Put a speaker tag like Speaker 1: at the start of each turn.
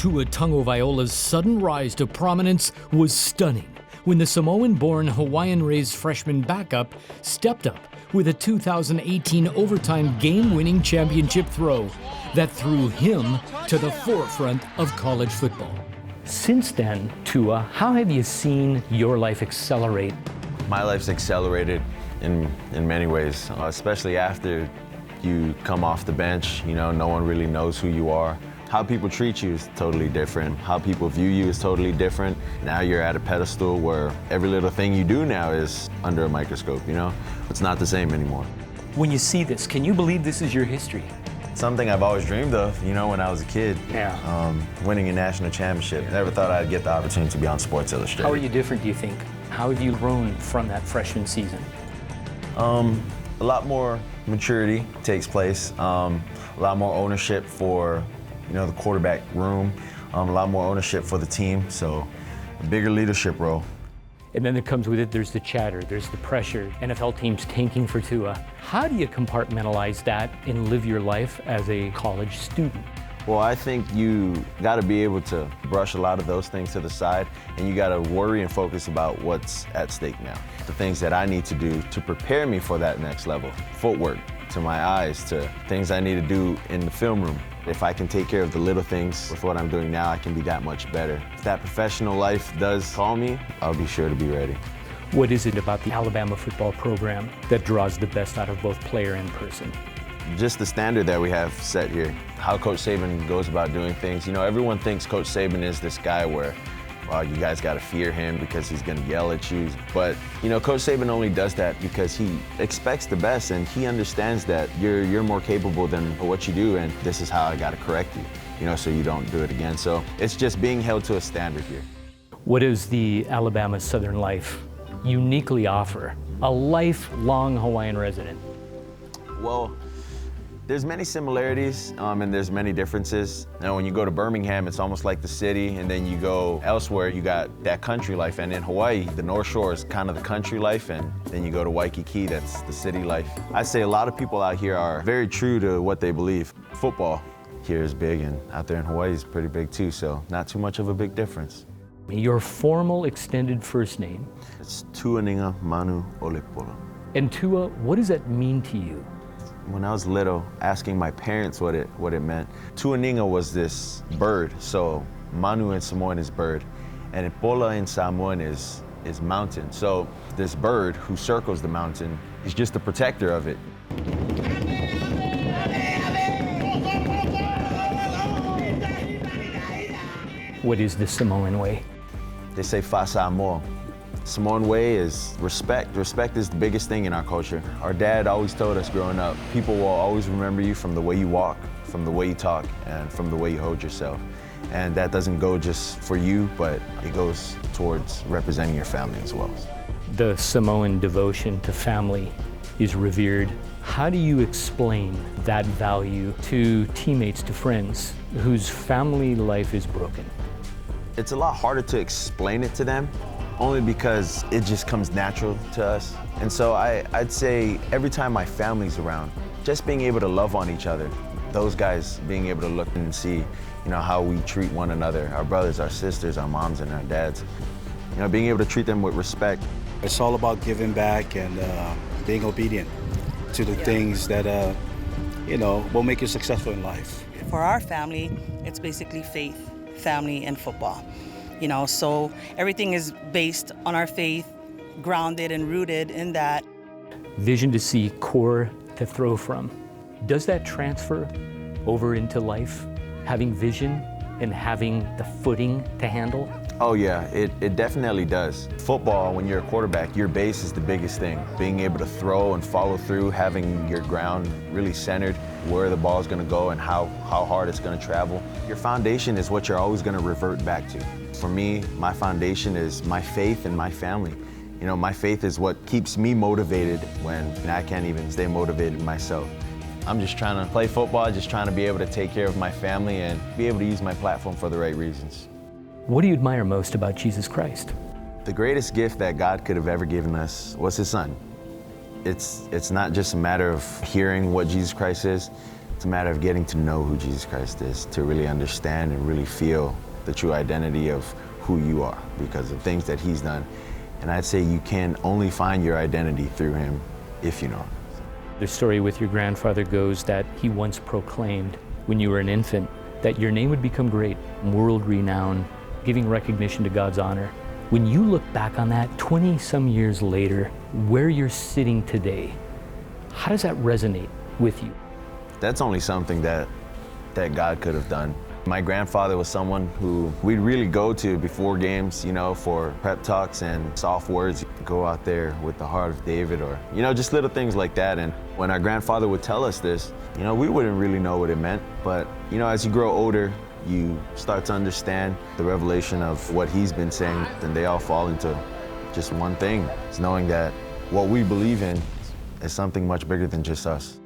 Speaker 1: Tua Tagovailoa's sudden rise to prominence was stunning when the Samoan-born, Hawaiian-raised freshman backup stepped up with a 2018 overtime game-winning championship throw that threw him to the forefront of college football. Since then, Tua, how have you seen your life accelerate?
Speaker 2: My life's accelerated in many ways, especially after you come off the bench. You know, no one really knows who you are. How people treat you is totally different. How people view you is totally different. Now you're at a pedestal where every little thing you do now is under a microscope, you know? It's not the same anymore.
Speaker 1: When you see this, can you believe this is your history?
Speaker 2: Something I've always dreamed of, you know, when I was a kid.
Speaker 1: Yeah.
Speaker 2: Winning a national championship. Never thought I'd get the opportunity to be on Sports Illustrated.
Speaker 1: How are you different, do you think? How have you grown from that freshman season?
Speaker 2: A lot more maturity takes place. A lot more ownership for, you know, the quarterback room. A lot more ownership for the team. So a bigger leadership role.
Speaker 1: And then it comes with it, there's the chatter, there's the pressure, NFL teams tanking for Tua. How do you compartmentalize that and live your life as a college student?
Speaker 2: Well, I think you got to be able to brush a lot of those things to the side, and you got to worry and focus about what's at stake now. The things that I need to do to prepare me for that next level. Footwork, to my eyes, to things I need to do in the film room. If I can take care of the little things with what I'm doing now, I can be that much better. If that professional life does call me, I'll be sure to be ready.
Speaker 1: What is it about the Alabama football program that draws the best out of both player and person?
Speaker 2: Just the standard that we have set here. How Coach Saban goes about doing things. You know, everyone thinks Coach Saban is this guy where, well, you guys got to fear him because he's going to yell at you. But, you know, Coach Saban only does that because he expects the best, and he understands that you're more capable than what you do, and this is how I got to correct you, you know, so you don't do it again. So it's just being held to a standard here.
Speaker 1: What does the Alabama Southern life uniquely offer a lifelong Hawaiian resident?
Speaker 2: Well, there's many similarities and there's many differences. Now, when you go to Birmingham, it's almost like the city, and then you go elsewhere, you got that country life. And in Hawaii, the North Shore is kind of the country life, and then you go to Waikiki, that's the city life. I'd say a lot of people out here are very true to what they believe. Football here is big, and out there in Hawaii is pretty big too, so not too much of a big difference.
Speaker 1: Your formal extended first name?
Speaker 2: It's Tuaninga Manu Olepolo.
Speaker 1: And Tua, what does that mean to you?
Speaker 2: When I was little, asking my parents what it meant, Tuaninga was this bird. So Manu in Samoan is bird, and Pola in Samoan is mountain. So this bird who circles the mountain is just the protector of it.
Speaker 1: What is the Samoan way?
Speaker 2: They say fa Samoa. Samoan way is respect. Respect is the biggest thing in our culture. Our dad always told us growing up, people will always remember you from the way you walk, from the way you talk, and from the way you hold yourself. And that doesn't go just for you, but it goes towards representing your family as well.
Speaker 1: The Samoan devotion to family is revered. How do you explain that value to teammates, to friends whose family life is broken?
Speaker 2: It's a lot harder to explain it to them, only because it just comes natural to us. And so I'd say every time my family's around, just being able to love on each other, those guys being able to look and see, you know, how we treat one another, our brothers, our sisters, our moms, and our dads, you know, being able to treat them with respect.
Speaker 3: It's all about giving back and being obedient to the things that, you know, will make you successful in life.
Speaker 4: For our family, it's basically faith, family, and football. You know, so everything is based on our faith, grounded and rooted in that.
Speaker 1: Vision to see, core to throw from. Does that transfer over into life? Having vision and having the footing to handle?
Speaker 2: Oh yeah, it definitely does. Football, when you're a quarterback, your base is the biggest thing. Being able to throw and follow through, having your ground really centered, where the ball is going to go and how hard it's going to travel. Your foundation is what you're always going to revert back to. For me, my foundation is my faith and my family. You know, my faith is what keeps me motivated when I can't even stay motivated myself. I'm just trying to play football, just trying to be able to take care of my family and be able to use my platform for the right reasons.
Speaker 1: What do you admire most about Jesus Christ?
Speaker 2: The greatest gift that God could have ever given us was His Son. It's not just a matter of hearing what Jesus Christ is. It's a matter of getting to know who Jesus Christ is, to really understand and really feel the true identity of who you are because of things that he's done. And I'd say you can only find your identity through him if you know him.
Speaker 1: The story with your grandfather goes that he once proclaimed when you were an infant that your name would become great, world renowned, giving recognition to God's honor. When you look back on that 20-some years later, where you're sitting today, how does that resonate with you?
Speaker 2: That's only something that God could have done. My grandfather was someone who we'd really go to before games, for prep talks and soft words. Go out there with the heart of David or, just little things like that. And when our grandfather would tell us this, we wouldn't really know what it meant. But, as you grow older, you start to understand the revelation of what he's been saying, and they all fall into just one thing. It's knowing that what we believe in is something much bigger than just us.